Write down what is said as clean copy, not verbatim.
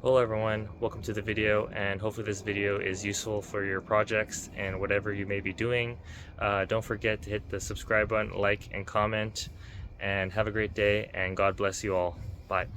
Hello everyone, welcome to the video, and hopefully this video is useful for your projects and whatever you may be doing. Don't forget to hit the subscribe button, like and comment, and have a great day, and God bless you all. Bye.